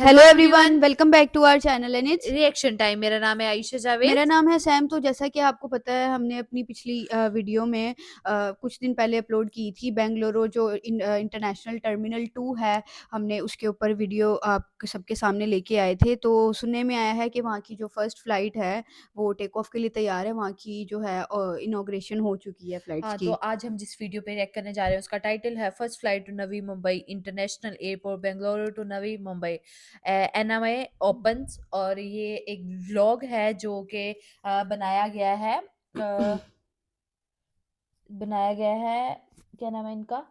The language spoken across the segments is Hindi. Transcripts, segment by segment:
Hello everyone, welcome back to our channel and it's reaction time. मेरा नाम है आयशा जावेद। मेरा नाम है सैम। तो जैसा कि आपको पता है, हमने अपनी पिछली वीडियो में कुछ दिन पहले अपलोड की थी बेंगलुरु जो इंटरनेशनल टर्मिनल 2 है। हमने उसके ऊपर वीडियो आप सबके सामने लेके आए थे। तो सुनने में आया है कि वहाँ की जो फर्स्ट फ्लाइट है वो टेक ऑफ के लिए तैयार है। वहाँ की जो है इनॉग्रेशन हो चुकी है फ्लाइट्स हाँ, तो की। आज हम जिस वीडियो पे रिएक्ट करने जा रहे हैं उसका टाइटल है first flight to Navi Mumbai international airport Bengaluru to Navi Mumbai NMA opens. और ये एक व्लॉग है जो कि बनाया गया है। क्या नाम है इनका?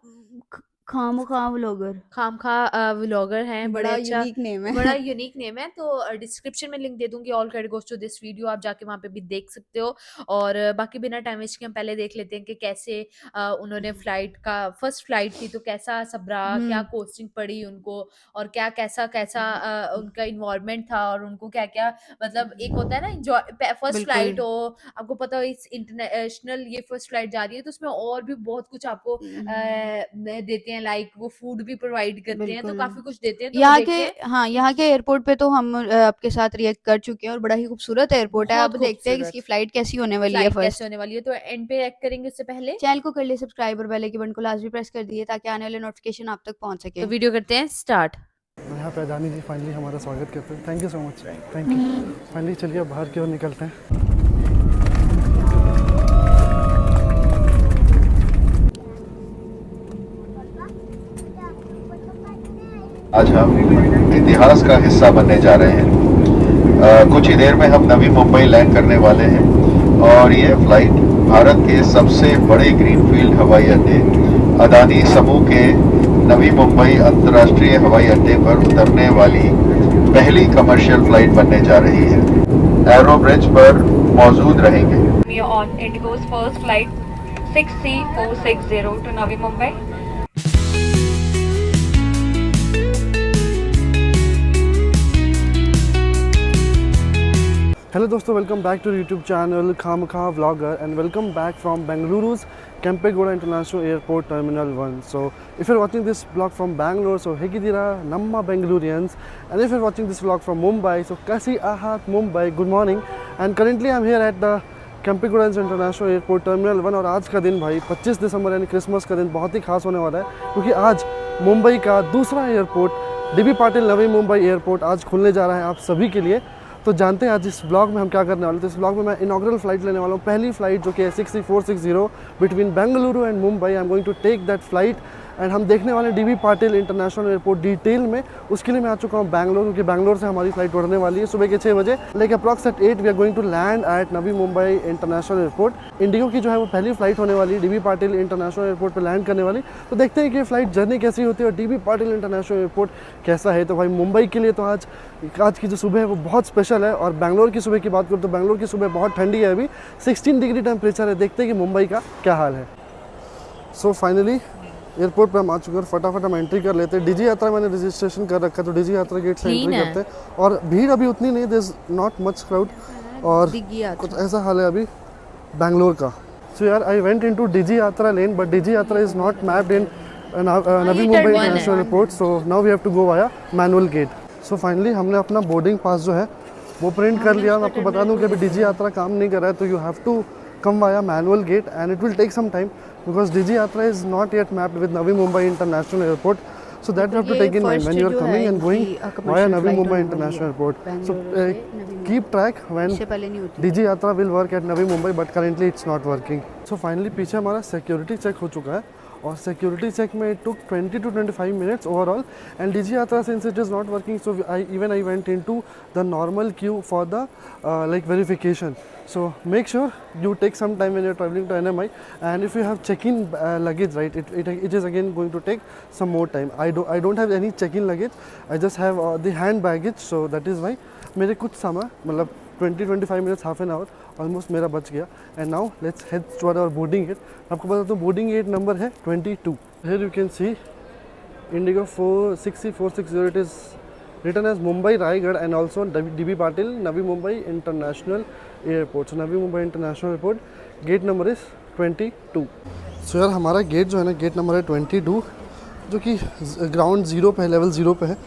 खाम खाम व्लॉगर, खामखा व्लॉगर हैं। बड़े बड़ा अच्छा, यूनिक नेम बड़ा है। यूनिक नेम है। तो डिस्क्रिप्शन में लिंक दे दूंगी। All credit goes to this video. आप जाके वहां पे भी देख सकते हो। और बाकी बिना टाइम वेस्ट के हम पहले देख लेते हैं कि कैसे उन्होंने फ्लाइट का फर्स्ट फ्लाइट थी तो कैसा सबरा, क्या हम्म। कोस्टिंग पड़ी उनको, और क्या कैसा कैसा उनका इन्वायरमेंट था, और उनको क्या क्या मतलब एक होता है ना एंजॉय फर्स्ट बिल्कुल। फ्लाइट हो। आपको पता हो इस इंटरनेशनल ये फर्स्ट फ्लाइट जा रही है तो उसमें और भी बहुत कुछ आपको देते हैं। लाइक वो फूड भी प्रोवाइड करते हैं, तो बिल्कुल। काफी कुछ देते हैं, तो वो यहाँ के देखते हैं। हाँ, यहाँ के एयरपोर्ट पे तो हम आपके साथ रिएक्ट कर चुके हैं और बड़ा ही खूबसूरत एयरपोर्ट है। बहुत अब देखते हैं कि इसकी खूबसूरत फ्लाइट कैसी होने वाली है फ्लाइट कैसे फर्स्ट। होने वाली है, तो एंड पे चेक करेंगे उससे पहले। चैनल को कर लिए सब्सक्राइब और बेल आइकन बटन को लाजमी प्रेस कर दिए ताकि आने वाले नोटिफिकेशन आप तक पहुंच तो सके। वीडियो करते हैं स्टार्ट। यहाँ पे अदानी जी फाइनली हमारा स्वागत करते हैं। Thank you so much, thank you. Finally चलिए अब बाहर की ओर निकलते हैं। आज हम इतिहास का हिस्सा बनने जा रहे हैं। कुछ ही देर में हम नवी मुंबई लैंड करने वाले हैं और ये फ्लाइट भारत के सबसे बड़े ग्रीनफील्ड हवाई अड्डे अदानी समूह के नवी मुंबई अंतर्राष्ट्रीय हवाई अड्डे पर उतरने वाली पहली कमर्शियल फ्लाइट बनने जा रही है। एरो ब्रिज पर मौजूद रहेंगे। We are on Indigo's first flight 6C460 to Navi Mumbai. Hello दोस्तों, welcome back to YouTube channel Khamkha vlogger and welcome back from Bengaluru's Kempegowda International Airport Terminal 1. So if you're watching this vlog from Bangalore, so hegidira namma Bengalurians, and if you're watching this vlog from Mumbai, so kasi ahat Mumbai, good morning. And currently I'm here at the Kempegowda International Airport Terminal 1 और आज का दिन भाई 25 दिसंबर यानी क्रिसमस का दिन बहुत ही खास होने वाला है, क्योंकि आज मुंबई का दूसरा airport dB Patil Navi Mumbai airport आज खुलने जा रहा है आप सभी के लिए। तो जानते हैं आज इस ब्लॉग में हम क्या करने वाले हैं। तो इस ब्लॉग में मैं इनॉग्रल फ्लाइट लेने वाला हूँ, पहली फ्लाइट जो कि है 63460 between Bengaluru and Mumbai. I am going to take that flight and हम देखने वाले DB Patil international airport detail में। उसके लिए मैं आ चुका हूँ बैंगलोर, क्योंकि बैंगलोर से हमारी फ्लाइट उड़ने वाली है सुबह के 6 बजे। Like approx at 8 we are going to land at Navi Mumbai international airport. IndiGo की जो है वो पहली फ्लाइट होने वाली है डीबी पाटिल इंटरनेशनल एयरपोर्ट पर लैंड करने वाली। तो देखते हैं कि फ्लाइट जर्नी कैसी होती है और डीबी पाटिल इंटरनेशनल एयरपोर्ट कैसा है। तो भाई मुंबई के लिए तो आज की जो सुबह है वो बहुत स्पेशल है। और बैंगलोर की सुबह की बात करूँ तो बैंगलोर की सुबह बहुत ठंडी है, अभी 16 डिग्री टेम्परेचर है। देखते हैं कि मुंबई का क्या हाल है। सो फाइनली एयरपोर्ट पे हम आ चुके हैं। फटाफट हम एंट्री कर लेते हैं। डीजी यात्रा मैंने रजिस्ट्रेशन कर रखा है, तो डीजी यात्रा गेट से एंट्री करते हैं। और भीड़ अभी उतनी नहीं, there is not much crowd और कुछ ऐसा हाल है अभी बैंगलोर का। सो यार I went into DigiYatra lane but DigiYatra is not mapped in Navi Mumbai international airport, so now we have to go via manual gate. So finally हमने अपना बोर्डिंग पास जो है वो प्रिंट कर लिया। मैं आपको बता दूं कि अभी डीजी यात्रा काम नहीं कर रहा है, तो you have to come via manual gate and it will take some time because DG Yatra is not yet mapped with Navi Mumbai International Airport, so that you have to take in mind when you are coming and going via Navi Mumbai International Airport. So keep track when DG Yatra will work at Navi Mumbai, but currently it's not working. So finally पीछे हमारा security check हो चुका है और सिक्योरिटी चेक में it took 20 to 25 minutes overall, and DG Yatra since it is not working, so I went into the normal queue for the like verification. So make sure you take some time when you are traveling to NMI, and if you have check-in luggage, right, it is again going to take some more time. I don't have any check-in luggage, I just have the hand baggage, so that is why मेरे कुछ समय मतलब 20-25 minutes, half an hour almost मेरा बच गया। And now let's head toward our boarding gate. आपको बता दूँ बोर्डिंग गेट नंबर है 22। Here you can see IndiGo 6C460, it is written as Mumbai Raigad and also DB Patil Navi Mumbai International Airport. So Navi Mumbai International Airport gate number is 22. So यार हमारा गेट जो है ना, गेट नंबर है 22, जो कि ग्राउंड 0 पे है, लेवल 0 पे है।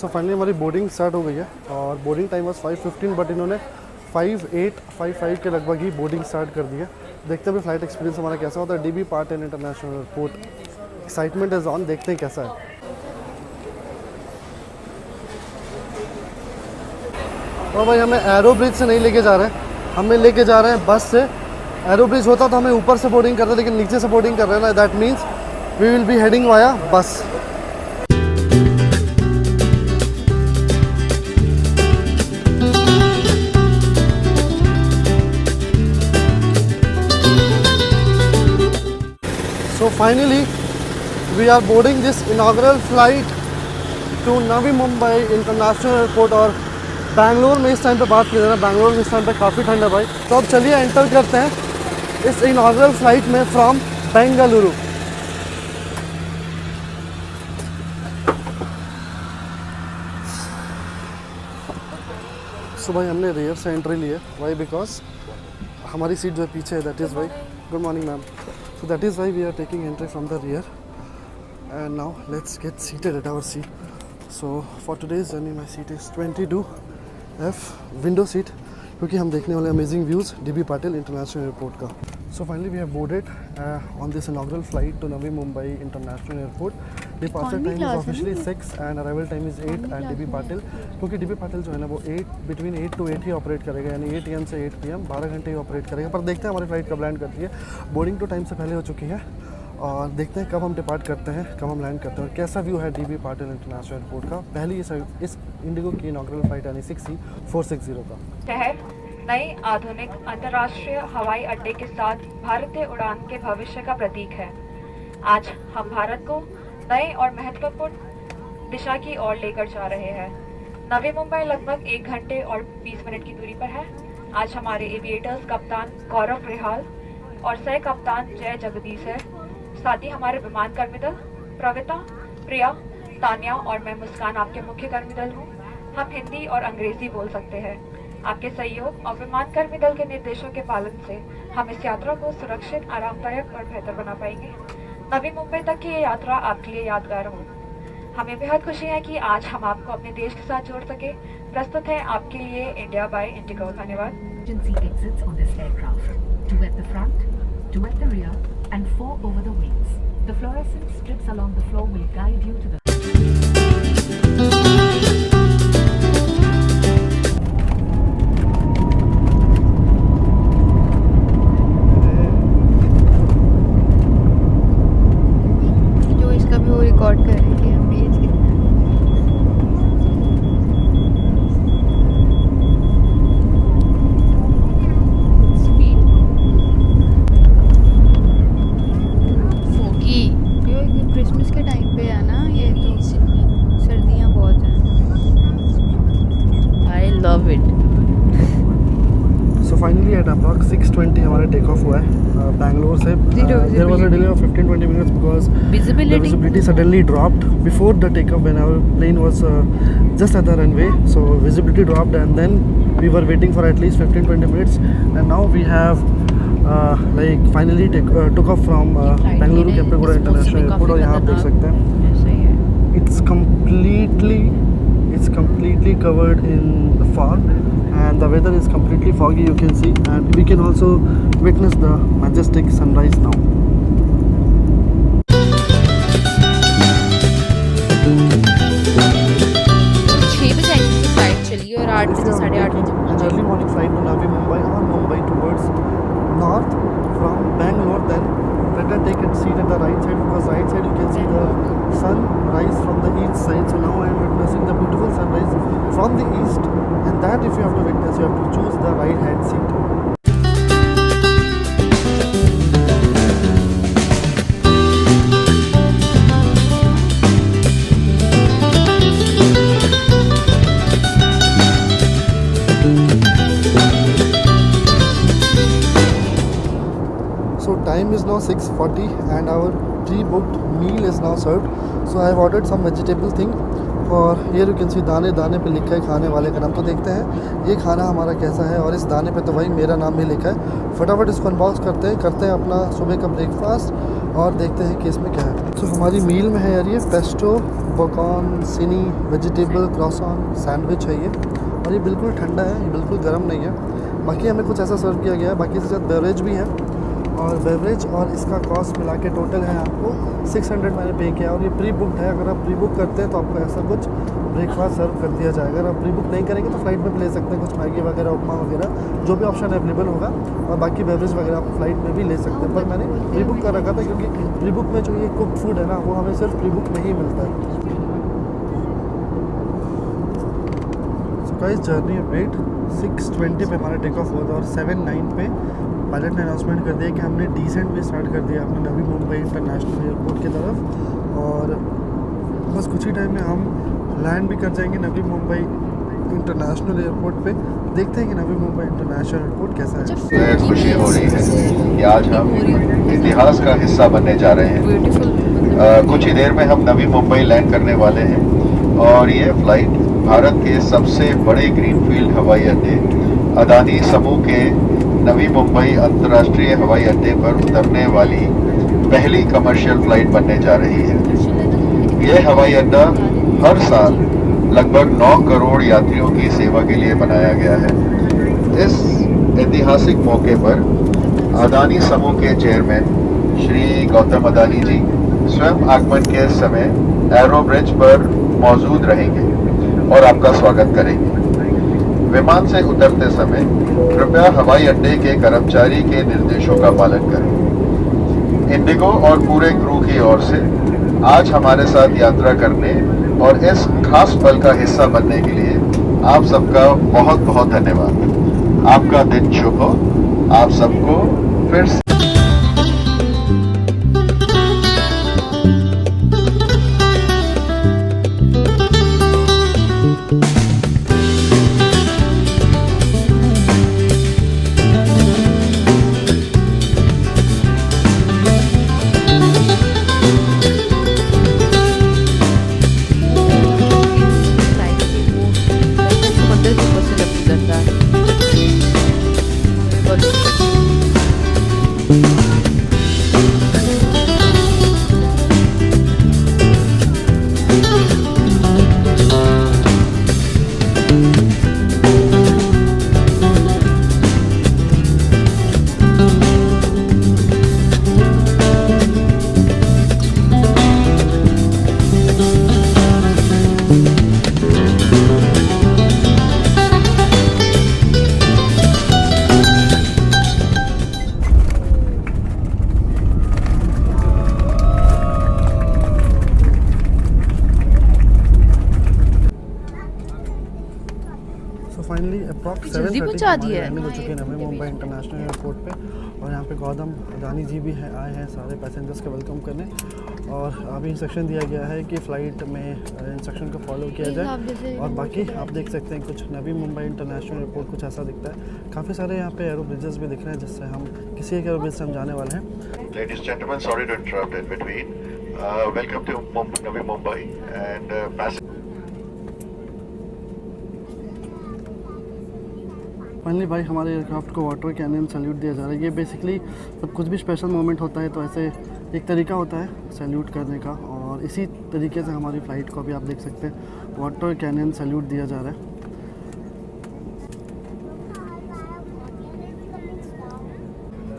सो फाइनली हमारी बोर्डिंग स्टार्ट हो गई है और बोर्डिंग टाइम वाज 5:15 बट इन्होंने 5:55 के लगभग ही बोर्डिंग स्टार्ट कर दी है। देखते हैं फ्लाइट एक्सपीरियंस हमारा कैसा होता है। DB Patil international airport, excitement is on, देखते हैं कैसा है। और भाई हमें एरो ब्रिज से नहीं लेके जा रहे हैं, हमें लेके जा रहे हैं बस से। एरो ब्रिज होता तो हमें ऊपर से बोर्डिंग करते, लेकिन नीचे से बोर्डिंग कर रहे हैं ना, that means we will be heading via bus. So finally we are boarding this inaugural flight to Navi Mumbai International Airport। और बैंगलोर में इस टाइम पे बात की जाए ना, बैंगलोर में इस टाइम पे काफ़ी ठंड है भाई। तो अब चलिए एंटर करते हैं इस इनॉग्रल फ्लाइट में फ्रॉम बेंगलुरु। सो भाई हमने रेयर से एंट्री ली है, वाई बिकॉज हमारी सीट जो है पीछे है, that is why. Good morning ma'am. So that is why we are taking entry from the rear, and now let's get seated at our seat. So for today's journey my seat is 22F window seat, क्योंकि हम देखने वाले amazing views DB Patil international airport का। So finally we have boarded on this inaugural flight to Navi Mumbai International Airport. Departure time is officially 6 and arrival time is 8 at DB Patil, क्योंकि DB पाटिल जो है ना वो 8 to 8 ही ऑपरेट करेगा, यानी 8 AM से 8 PM 12 घंटे ही ऑपरेट करेगा। पर देखते हैं हमारी फ्लाइट कब लैंड करती है। बोर्डिंग तो टाइम से पहले हो चुकी है और देखते हैं कब हम डिपार्ट करते हैं, कब हम लैंड करते हैं और कैसा व्यू है DB पाटिल इंटरनेशनल एयरपोर्ट का। पहली इस इंडिगो की इनॉग्रल फ्लाइट यानी 6C460 का। शहर नए आधुनिक अंतर्राष्ट्रीय हवाई अड्डे के साथ भारतीय उड़ान के भविष्य का प्रतीक है। आज हम भारत को नए और महत्वपूर्ण दिशा की ओर लेकर जा रहे हैं। नवी मुंबई लगभग 1 घंटे और 20 मिनट की दूरी पर है। आज हमारे एविएटर्स कप्तान गौरव रेहाल और सह कप्तान जय जगदीश है। साथ ही हमारे विमान कर्मी दल प्रविता, प्रिया, तान्या और मैं मुस्कान आपके मुख्य कर्मी दल हूँ। हम हिंदी और अंग्रेजी बोल सकते हैं। आपके सहयोग और विमान कर्मी दल के निर्देशों के पालन से हम इस यात्रा को सुरक्षित, आरामदायक और बेहतर बना पाएंगे। नवी मुंबई तक की ये यात्रा आपके लिए यादगार हो। हमें बेहद खुशी है कि आज हम आपको अपने देश के साथ जोड़ सके। प्रस्तुत है आपके लिए इंडिया बाय इंडिगो। धन्यवाद। Emergency exits on this aircraft, 2 at the front, 2 at the rear, and 4 over the wings. The fluorescent strips along the floor will guide you to the जो इसका भी वो रिकॉर्ड कर रही थी हम एज कितना स्पीड फोकी। क्रिसमस के टाइम पे है ना, ये तो सर्दियाँ बहुत हैं। I love it. So finally at approx 6:20 हमारा टेक ऑफ हुआ है बैंगलोर से। There was a delay of 15-20 minutes because Visibility? visibility suddenly dropped before the takeoff when our plane was just at the runway. So visibility dropped and then we were waiting for at least 15-20 minutes and now we have like finally took off from Bengaluru Kempegowda International Airport। और यहाँ आप देख सकते हैं ऐसा ही है। it's completely covered in the fog and the weather is completely foggy, you can see, and we can also witness the majestic sunrise now। 6 बजे फ्लाइट चली और 8 बजे 8:30 बजे An early morning flight to Navi Mumbai or Mumbai towards north from Bangalore, then better take a seat at the right side because right side you can see the sun rise from the east side. So now I am witnessing the beautiful sunrise from the east, and that if you have to witness you have to choose the right hand seat। So time is now 6:40 and our pre-booked meal is now served. So I have ordered some vegetable thing और ये यू कैन सी दाने दाने पे लिखा है खाने वाले का नाम। तो देखते हैं ये खाना हमारा कैसा है, और इस दाने पे तो भाई मेरा नाम भी लिखा है। फटाफट इसको अनबॉक्स करते हैं अपना सुबह का ब्रेकफास्ट और देखते हैं कि इसमें क्या है। तो हमारी मील में है यार ये पेस्टो बोकानसिनी वेजिटेबल क्रॉसन सैंडविच है ये, और ये बिल्कुल ठंडा है, ये बिल्कुल गर्म नहीं है। बाकी हमें कुछ ऐसा सर्व किया गया है, बाकी इसके साथ बेवरेज भी है, और बेवरेज और इसका कॉस्ट मिला के टोटल है आपको 600 मैंने पे किया। और ये प्री बुकड है, अगर आप प्री बुक करते हैं तो आपको ऐसा कुछ ब्रेकफास्ट सर्व कर दिया जाएगा। अगर आप प्री बुक नहीं करेंगे तो फ्लाइट में भी ले सकते हैं, कुछ मैगी वगैरह उपमा वगैरह जो भी ऑप्शन अवेलेबल होगा, और बाकी बेवरेज वगैरह आप फ्लाइट में भी ले सकते हैं। पर मैंने प्री बुक कर रखा था क्योंकि प्री बुक में जो ये कुक्ड फूड है ना वो हमें सिर्फ प्री बुक में ही मिलता है। गाइस जर्नी अपडेट 6:20 पे हमारा टेक ऑफ हुआ था और 7:09 पे पायलट ने अनाउंसमेंट कर दिया कि हमने डिसेंट भी स्टार्ट कर दिया अपने नवी मुंबई इंटरनेशनल एयरपोर्ट की तरफ, और बस कुछ ही टाइम में हम लैंड भी कर जाएंगे नवी मुंबई इंटरनेशनल एयरपोर्ट पे। देखते हैं कि नवी मुंबई इंटरनेशनल एयरपोर्ट कैसा है। खुशी हो रही है कि आज हम इतिहास का हिस्सा बनने जा रहे हैं। कुछ ही देर में हम नवी मुंबई लैंड करने वाले हैं, और ये फ्लाइट भारत के सबसे बड़े ग्रीनफील्ड हवाई अड्डे अदानी समूह के नवी मुंबई अंतर्राष्ट्रीय हवाई अड्डे पर उतरने वाली पहली कमर्शियल फ्लाइट बनने जा रही है। यह हवाई अड्डा हर साल लगभग 9 करोड़ यात्रियों की सेवा के लिए बनाया गया है। इस ऐतिहासिक मौके पर अदानी समूह के चेयरमैन श्री गौतम अदानी जी स्वयं आगमन के समय एरो ब्रिज पर मौजूद रहेंगे और आपका स्वागत करेंगे। विमान से उतरते समय कृपया हवाई अड्डे के कर्मचारी के निर्देशों का पालन करें। इंडिगो और पूरे क्रू की ओर से आज हमारे साथ यात्रा करने और इस खास पल का हिस्सा बनने के लिए आप सबका बहुत बहुत धन्यवाद। आपका दिन शुभ हो। आप सबको फिर से फाइनली अप्रॉक्स जल्दी 7:30 पहुंचा हमारी दिया है। लैंडिंग हो चुकी है नवी मुंबई इंटरनेशनल एयरपोर्ट पे, और यहाँ पे गौतम अदानी जी भी हैं, आए हैं सारे पैसेंजर्स का वेलकम करने। और अभी इंस्ट्रक्शन दिया गया है कि फ़्लाइट में इंस्ट्रक्शन को फॉलो किया जाए। और बाकी आप देख सकते हैं कुछ नवी मुंबई इंटरनेशनल एयरपोर्ट कुछ ऐसा दिखता है। काफ़ी सारे यहाँ पे एरो ब्रिजेस भी दिख रहे हैं जिससे हम किसी एक एरो ब्रिज से हम जाने वाले हैं। Ladies and gentlemen, sorry to interrupt in between. Welcome to Navi Mumbai and finally भाई हमारे एयरक्राफ्ट को वाटर कैनन सैल्यूट दिया जा रहा है। ये बेसिकली जब कुछ भी स्पेशल मोमेंट होता है तो ऐसे एक तरीका होता है सैल्यूट करने का, और इसी तरीके से हमारी फ़्लाइट को भी आप देख सकते हैं वाटर कैनन सैल्यूट दिया जा रहा है।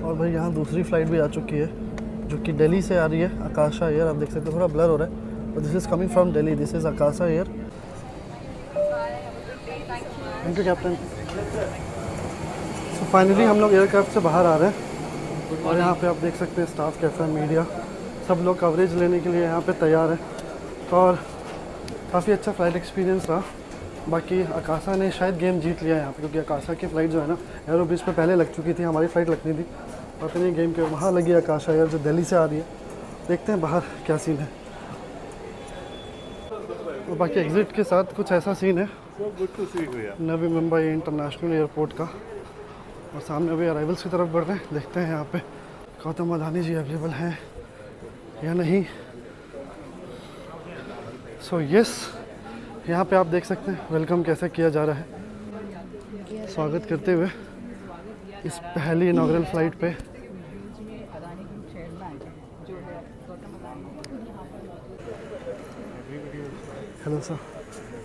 और भाई यहाँ दूसरी फ़्लाइट भी आ चुकी है जो कि दिल्ली से आ रही है, आकाशा एयर। आप देख सकते हैं थोड़ा ब्लर हो रहा है, और this is coming from Delhi, this is Akasa Air. Thank you captain. तो फाइनली हम लोग एयरक्राफ्ट से बाहर आ रहे हैं, और यहाँ पे आप देख सकते हैं स्टाफ कैसा, मीडिया सब लोग कवरेज लेने के लिए यहाँ पे तैयार है। और काफ़ी अच्छा फ़्लाइट एक्सपीरियंस रहा। बाकी आकाशा ने शायद गेम जीत लिया यहाँ पे, क्योंकि आकाशा की फ़्लाइट जो है ना एरो ब्रिज पे पहले लग चुकी थी, हमारी फ़्लाइट लगनी थी, पता नहीं गेम के वहाँ लगी आकाशा एयर जो दिल्ली से आ रही है। देखते हैं बाहर क्या सीन है। और बाकी एग्ज़िट के साथ कुछ ऐसा सीन है नवी मुंबई इंटरनेशनल एयरपोर्ट का, और सामने अभी अराइवल्स की तरफ बढ़ रहे हैं। देखते हैं यहाँ पे गौतम अदानी जी अवेलेबल हैं या नहीं। सो यस, यहाँ पे आप देख सकते हैं वेलकम कैसे किया जा रहा है, स्वागत करते हुए इस पहली इनॉग्रल फ्लाइट पे। Hello sir,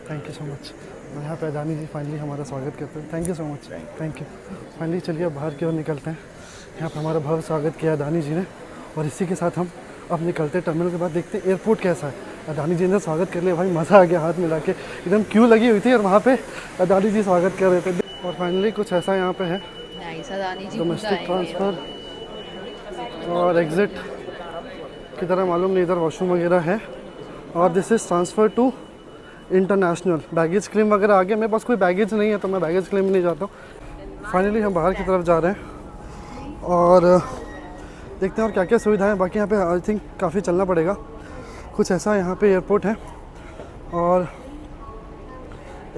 thank you so much. और यहाँ पे अदानी जी फाइनली हमारा स्वागत करते हैं, thank you so much, thank you. Finally चलिए अब बाहर की ओर निकलते हैं। यहाँ पे हमारा भव्य स्वागत किया अदानी जी ने, और इसी के साथ हम अब निकलते हैं टर्मिनल के बाद, देखते हैं एयरपोर्ट कैसा है। अदानी जी ने स्वागत कर लिया भाई, मज़ा आ गया, हाथ मिला के एकदम क्यू लगी हुई थी और वहाँ पे अदानी जी स्वागत कर रहे थे। और फाइनली कुछ ऐसा यहाँ पे है, डोमेस्टिक ट्रांसफ़र और एग्ज़िट की तरह मालूम नहीं, इधर वॉशरूम वगैरह है। और this is transfer to international. Baggage claim वगैरह आ गया, मेरे पास कोई बैगेज नहीं है तो मैं बैगेज क्लेम नहीं जाता हूँ। फाइनली हम बाहर की तरफ जा रहे हैं और देखते हैं और क्या क्या सुविधाएं हैं। बाकी यहाँ पे आई थिंक काफ़ी चलना पड़ेगा। कुछ ऐसा यहाँ पे एयरपोर्ट है और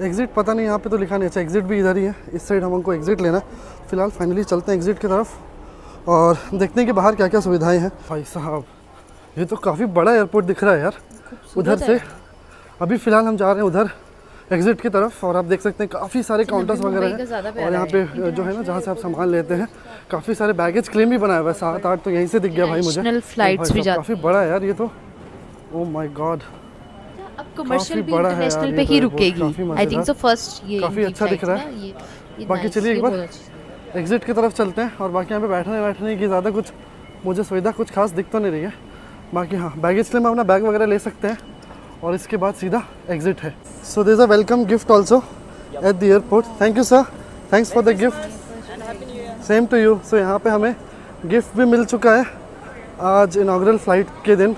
एग्ज़िट पता नहीं, यहाँ पे तो लिखा नहीं। अच्छा, एग्ज़िट भी इधर ही है, इस साइड हमको एग्ज़िट लेना है। फ़िलहाल फाइनली चलते हैं एग्ज़िट की तरफ और देखते हैं कि बाहर क्या क्या सुविधाएँ हैं। भाई साहब, ये तो काफ़ी बड़ा एयरपोर्ट दिख रहा है यार उधर से। अभी फ़िलहाल हम जा रहे हैं उधर एग्ज़िट की तरफ और आप देख सकते हैं काफ़ी सारे काउंटर्स वगैरह हैं। और यहाँ पे जो है ना, जहाँ से आप सामान लेते हैं, काफ़ी सारे बैगेज क्लेम भी बनाया हुआ है। 7-8 तो यहीं से दिख गया भाई मुझे। नेशनल फ्लाइट्स भी काफ़ी बड़ा है यार ये तो, ओ माय गॉड। अब कमर्शियल भी बड़ा है यार इंटरनेशनल ये पे तो ही एयरपोर्ट, रुकेगी। काफ़ी आई थिंक सो मज़ेदार, फर्स्ट ये काफ़ी इनकी अच्छा दिख flight रहा है। ना, ये बाकी nice, चलिए ये एक बार बहुत अच्छी। एग्ज़िट की तरफ चलते हैं और बाकी यहाँ पे बैठने की ज़्यादा कुछ मुझे सुविधा कुछ खास दिख तो नहीं रही है। बाकी हाँ, बैगेज क्लेम में अपना बैग वगैरह ले सकते हैं और इसके बाद सीधा एग्ज़िट है। So there is a welcome gift also at the airport. Thank you sir, thanks for the gift. Same to you. So यहाँ पे हमें गिफ्ट भी मिल चुका है आज इनॉग्रल फ्लाइट के दिन।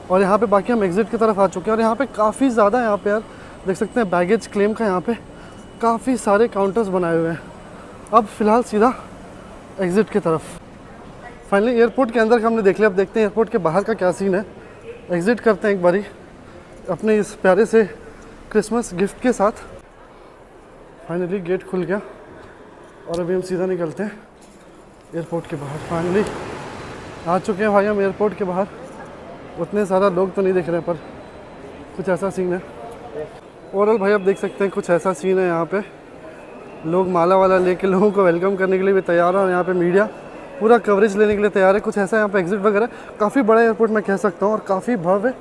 और यहाँ पे बाकी हम एग्ज़िट की तरफ आ चुके हैं और यहाँ पे काफ़ी ज़्यादा, यहाँ पे यार देख सकते हैं बैगेज क्लेम का यहाँ पे काफ़ी सारे काउंटर्स बनाए हुए हैं। अब फ़िलहाल सीधा एग्ज़िट की तरफ। फाइनली एयरपोर्ट के अंदर का हमने देख लिया, अब देखते हैं एयरपोर्ट के बाहर का क्या सीन है। एग्ज़िट करते हैं एक बारी अपने इस प्यारे से क्रिसमस गिफ्ट के साथ। फाइनली गेट खुल गया और अभी हम सीधा निकलते हैं एयरपोर्ट के बाहर। फाइनली आ चुके हैं भाई हम एयरपोर्ट के बाहर। उतने सारा लोग तो नहीं दिख रहे पर कुछ ऐसा सीन है। ओवरऑल भाई आप देख सकते हैं कुछ ऐसा सीन है। यहाँ पे लोग माला वाला लेके लोगों को वेलकम करने के लिए भी तैयार है और यहाँ पे मीडिया पूरा कवरेज लेने के लिए तैयार है। कुछ ऐसा यहाँ पे एग्ज़िट वगैरह, काफ़ी बड़ा एयरपोर्ट मैं कह सकता हूँ और काफ़ी भव्य,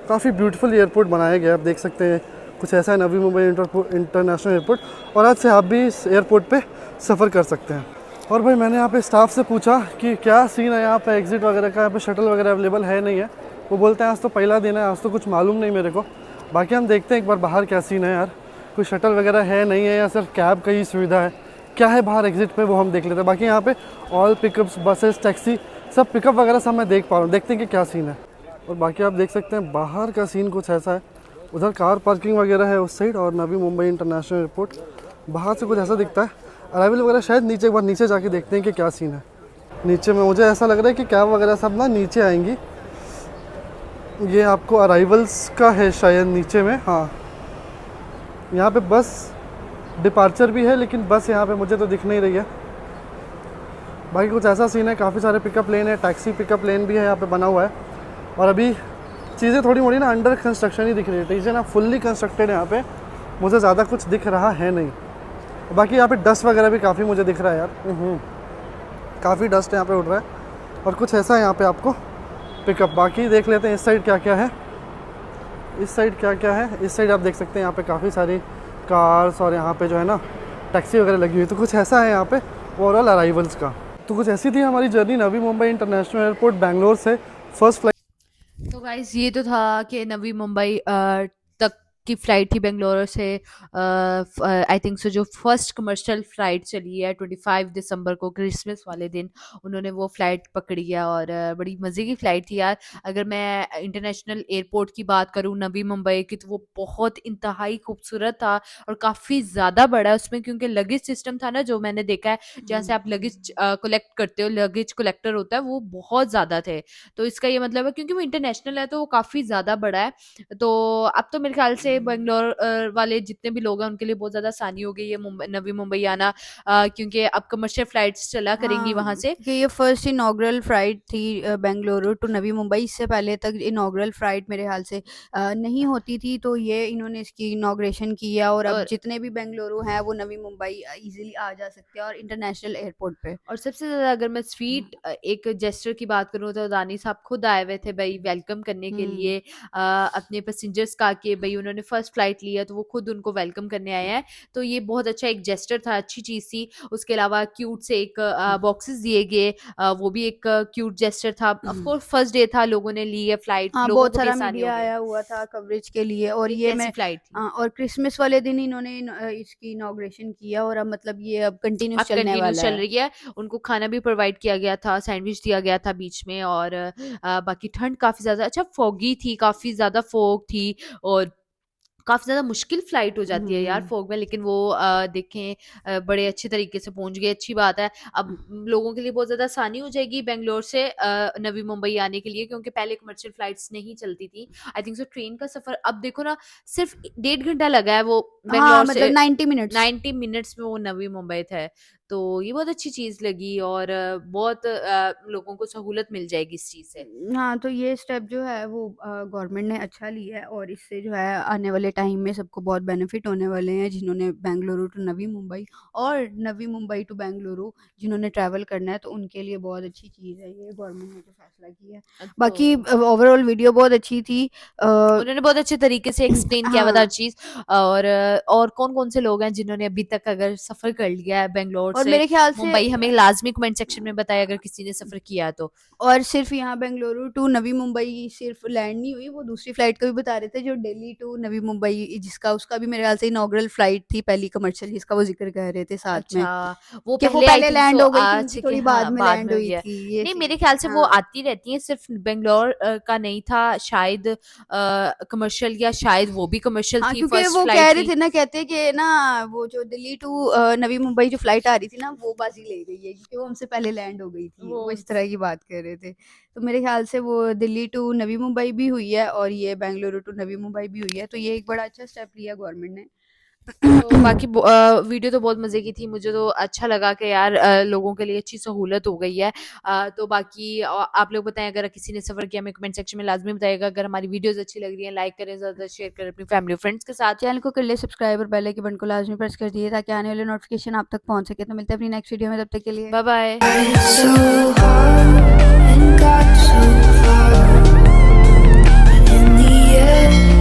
काफ़ी ब्यूटीफुल एयरपोर्ट बनाया गया है। आप देख सकते हैं कुछ ऐसा है नवी मुंबई इंटरनेशनल एयरपोर्ट और आज से आप भी इस एयरपोर्ट पे सफ़र कर सकते हैं। और भाई मैंने यहाँ पे स्टाफ से पूछा कि क्या सीन है यहाँ पे एग्ज़िट वगैरह का, यहाँ पे शटल वगैरह अवेलेबल है नहीं है। वो बोलते हैं आज तो पहला दिन है, आज तो कुछ मालूम नहीं मेरे को। बाकी हम देखते हैं एक बार बाहर क्या सीन है यार, कोई शटल वगैरह है नहीं है या सिर्फ कैब का ही सुविधा है, क्या है बाहर एग्ज़िट पे वो हम देख लेते हैं। बाकी यहाँ पे ऑल पिकअप्स, बसेस, टैक्सी, सब पिकअप वगैरह सब मैं देख पा रहा हूँ। देखते हैं कि क्या सीन है। और बाकी आप देख सकते हैं बाहर का सीन कुछ ऐसा है। उधर कार पार्किंग वगैरह है उस साइड और नवी मुंबई इंटरनेशनल एयरपोर्ट बाहर से कुछ ऐसा दिखता है। अराइवल वगैरह शायद नीचे, एक बार नीचे जाके देखते हैं कि क्या सीन है। नीचे में मुझे ऐसा लग रहा है कि कैब वगैरह सब ना नीचे आएंगी। ये आपको अराइवल्स का है शायद नीचे में। हाँ, यहाँ पे बस डिपार्चर भी है लेकिन बस यहाँ पे मुझे तो दिख नहीं रही है। बाकी कुछ ऐसा सीन है, काफ़ी सारे पिकअप लेन है, टैक्सी पिकअप लेन भी है यहाँ पे बना हुआ है। और अभी चीज़ें थोड़ी मोड़ी ना अंडर कंस्ट्रक्शन ही दिख रही है, चीज़ें ना फुल्ली कंस्ट्रक्टेड यहाँ पे मुझे ज़्यादा कुछ दिख रहा है नहीं। बाकी यहाँ पे डस्ट वगैरह भी काफ़ी मुझे दिख रहा है यार, काफ़ी डस्ट यहाँ पे उड़ रहा है। और कुछ ऐसा है यहाँ पे आपको पिकअप। बाकी देख लेते हैं इस साइड क्या क्या है। इस साइड क्या क्या है, इस साइड आप देख सकते हैं यहाँ पे काफ़ी सारी कार्स और यहाँ पे जो है ना टैक्सी वगैरह लगी हुई। तो कुछ ऐसा है यहाँ पे ओवरऑल अराइवल्स का। तो कुछ ऐसी थी हमारी जर्नी नवी मुंबई इंटरनेशनल एयरपोर्ट बैंगलोर से फर्स्ट फ्लाइट। तो गाइस ये तो था कि नवी मुंबई तक की फ़्लाइट थी बेंगलुरु से। आई थिंक सो जो फर्स्ट कमर्शियल फ़्लाइट चली है 25 दिसंबर को, क्रिसमस वाले दिन उन्होंने वो फ़्लाइट पकड़ी है और बड़ी मज़े की फ़्लाइट थी यार। अगर मैं इंटरनेशनल एयरपोर्ट की बात करूँ नवी मुंबई की, तो वो बहुत इंतहाई खूबसूरत था और काफ़ी ज़्यादा बड़ा है उसमें, क्योंकि लगेज सिस्टम था ना जो मैंने देखा है, जहाँ से आप लगेज कलेक्ट करते हो, लगेज कलेक्टर होता है, वो बहुत ज़्यादा थे। तो इसका ये मतलब है क्योंकि वो इंटरनेशनल है तो वो काफ़ी ज़्यादा बड़ा है। तो अब तो मेरे ख्याल से बंगलोर वाले जितने भी लोग हैं उनके लिए बहुत ज़्यादा आसानी हो गई है नवी मुंबई आना, क्योंकि अब कमर्शियल फ्लाइट्स चला करेंगी वहाँ हाँ, से। कि ये फर्स्ट इनॉग्रल फ्लाइट थी बेंगलुरु टू नवी मुंबई। इससे पहले तक इनॉग्रल फ्लाइट मेरे ख्याल से नहीं होती थी, तो ये इन्होंने इसकी इनॉग्रेशन किया और अब और जितने भी बेंगलुरु हैं वो नवी मुंबई इजीली आ जा सकते हैं और इंटरनेशनल एयरपोर्ट पे। और सबसे ज़्यादा अगर मैं स्वीट एक जेस्चर की बात करूँ तो अदानी साहब खुद आए हुए थे भाई वेलकम करने के लिए अपने पैसेंजर्स का, कि भाई उन्होंने फर्स्ट फ्लाइट लिया तो वो खुद उनको वेलकम करने आए हैं। तो ये बहुत अच्छा एक जेस्चर था, अच्छी चीज़ थी। उसके अलावा क्यूट से एक बॉक्सेस दिए गए, वो भी एक क्यूट जेस्चर था। ऑफ कोर्स फर्स्ट डे था, लोगों ने ली है फ्लाइट, हाँ, लोगों बहुत को भी सारा आसानी हो मीडिया गई। आया हुआ था कवरेज के लिए और ये ये कैसी मैं फ्लाइट थी? और क्रिसमस वाले दिन इन्होंने इसकी इनॉग्रेशन किया और अब मतलब ये अब कंटिन्यूस अब चलने कंटिन्यूस वाला चल है। रही है। उनको खाना भी प्रोवाइड किया गया था, सैंडविच दिया गया था बीच में, और बाकी ठंड काफ़ी ज़्यादा अच्छा फॉगी थी, काफ़ी ज़्यादा फॉग थी और काफ़ी ज़्यादा मुश्किल फ्लाइट हो जाती है यार फॉग में, लेकिन वो देखें बड़े अच्छे तरीके से पहुंच गए, अच्छी बात है। अब लोगों के लिए बहुत ज़्यादा आसानी हो जाएगी बेंगलोर से नवी मुंबई आने के लिए, क्योंकि पहले कमर्शियल फ्लाइट्स नहीं चलती थी। आई थिंक सो ट्रेन का सफ़र अब देखो ना, सिर्फ 1.5 घंटा लगा है वो हाँ, बेंगलोर से, मतलब 90 मिनट्स। 90 मिनट्स में वो नवी मुंबई थे। तो ये बहुत अच्छी चीज़ लगी और बहुत लोगों को सहूलत मिल जाएगी इस चीज़ से। हाँ, तो ये स्टेप जो है वो गवर्नमेंट ने अच्छा लिया है और इससे जो है आने वाले टाइम में सबको बहुत बेनिफिट होने वाले हैं जिन्होंने बेंगलुरु टू नवी मुंबई और नवी मुंबई टू बेंगलुरु जिन्होंने ट्रैवल करना है, तो उनके लिए बहुत अच्छी चीज़ है ये गवर्नमेंट ने जो फैसला किया है। बाकी तो ओवरऑल वीडियो बहुत अच्छी थी। उन्होंने बहुत अच्छे तरीके से एक्सप्लेन किया हुआ था हाँ, हर चीज़। और कौन-कौन से लोग हैं जिन्होंने अभी तक अगर सफ़र कर लिया है बेंगलोर और से मेरे ख्याल से मुंबई, हमें लाज़मी कमेंट सेक्शन में बताएं अगर किसी ने सफ़र किया है तो। और सिर्फ यहाँ बेंगलुरु टू नवी मुंबई सिर्फ लैंड नहीं हुई, वो दूसरी फ्लाइट का भी बता रहे थे जो दिल्ली टू नवी मुंबई जिसका उसका भी मेरे ख्याल से इनॉग्रल फ्लाइट थी पहली कमर्शियल, जिसका वो जिक्र कर रहे थे साथ में अच्छा, वो कि वो पहले आई पहले थिंक सो लैंड हो गई थी, आ उनकी चुकी थोड़ी हाँ, बाद में बाद लैंड में हुई हुई है। थी, ये नहीं, सीन मेरे है। ख़्याल से वो हाँ। आती रहती हैं, सिर्फ़ बेंगलोर का नहीं था शायद, कमर्शियल, या शायद वो भी कमर्शियल हाँ, थी, क्योंकि फर्स्ट वो फ्लाइट कह रहे थी। थे ना, कहते कि ना वो जो दिल्ली टू नवी मुंबई जो फ्लाइट आ रही थी ना वो बाजी ले गई है क्योंकि वो हमसे पहले लैंड हो गई थी, वो वो इस तरह की बात कर रहे थे। तो मेरे ख्याल से वो दिल्ली टू नवी मुंबई भी हुई है और ये बेंगलुरु टू नवी मुंबई भी हुई है, तो ये एक बड़ा अच्छा स्टेप लिया गवर्नमेंट ने। तो बाकी वीडियो तो बहुत मज़े की थी, मुझे तो अच्छा लगा कि यार लोगों के लिए अच्छी सहूलत हो गई है। तो बाकी आप लोग बताएं अगर किसी ने सफ़र किया, हमें कमेंट सेक्शन में लाजमी बताइएगा। अगर हमारी वीडियोस अच्छी लग रही हैं लाइक करें, ज़्यादा शेयर करें अपनी फैमिली और फ्रेंड्स के साथ। चैनल को कर ले सब्सक्राइब और बेल के बटन को लाजमी प्रेस कर दिए ताकि आने वाले नोटिफिकेशन आप तक पहुंच सके। तो मिलते हैं अपनी नेक्स्ट वीडियो में, तब तक के लिए bye bye. So hard and got so far, but in the end